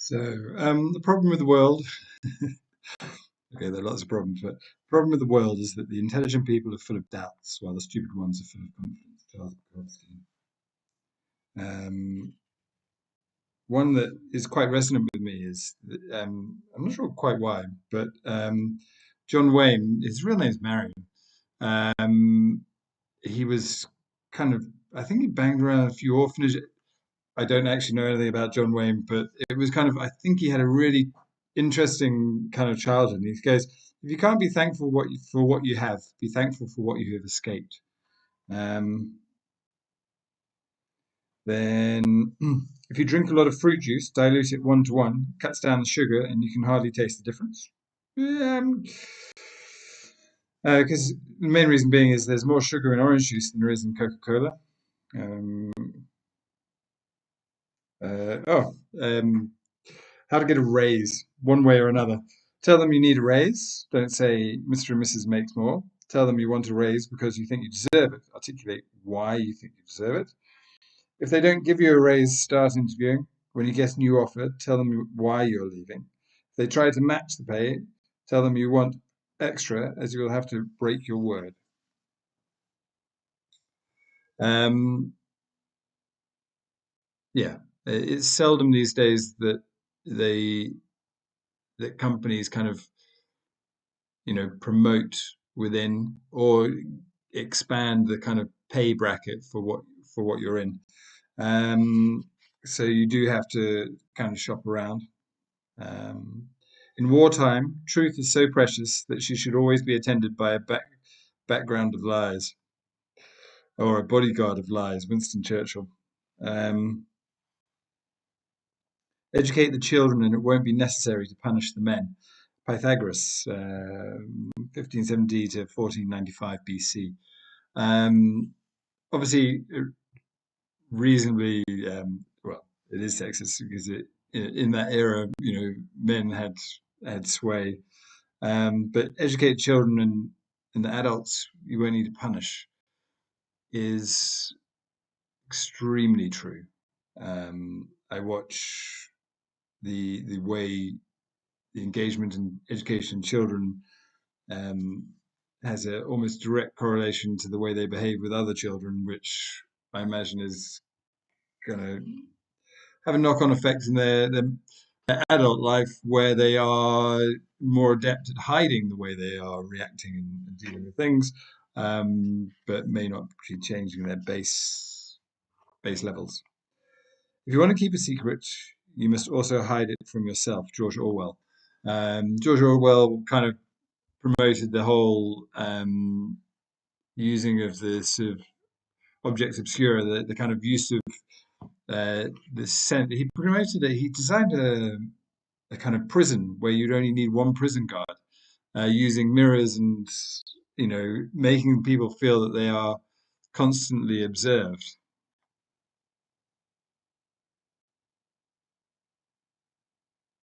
The problem with the world, okay, there are lots of problems, but the problem with the world is that the intelligent people are full of doubts, while the stupid ones are full of confidence. Charles Bukowski. Um, One that is quite resonant with me is, I'm not sure quite why, but John Wayne, his real name's Marion. Um, he was kind of, I think he banged around a few orphanages. I don't actually know anything about John Wayne, but it was kind of, I think he had a really interesting kind of childhood. And he goes, if you can't be thankful for what you have, be thankful for what you have escaped. Um, then, if you drink a lot of fruit juice, dilute it 1 to 1, cuts down the sugar, and you can hardly taste the difference. Because the main reason being is there's more sugar in orange juice than there is in Coca-Cola. Um, uh, oh, um, How to get a raise, one way or another. Tell them you need a raise. Don't say Mr. and Mrs. makes more. Tell them you want a raise because you think you deserve it. Articulate why you think you deserve it. If they don't give you a raise, start interviewing. When you get a new offer, tell them why you're leaving. If they try to match the pay, tell them you want extra, as you will have to break your word. Um, yeah, it's seldom these days that they that companies kind of promote within or expand the kind of pay bracket for what you're in. Um, so you do have to kind of shop around. Um, in wartime, truth is so precious that she should always be attended by a background of lies or a bodyguard of lies. Winston Churchill. Um, Educate the children, and it won't be necessary to punish the men. Pythagoras, 1570 to 1495 BC. Obviously, reasonably, well, it is sexist because in that era, men had sway. But educate children and the adults you won't need to punish is extremely true. I watch the way the engagement in education children um, has a almost direct correlation to the way they behave with other children, which I imagine is going to have a knock-on effect in their adult life, where they are more adept at hiding the way they are reacting and dealing with things, but may not be changing their base levels. If you want to keep a secret, you must also hide it from yourself. George Orwell. George Orwell kind of promoted the whole using of the sort of objects obscura, the kind of use of the scent. He promoted it. He designed a kind of prison where you'd only need one prison guard, using mirrors and making people feel that they are constantly observed.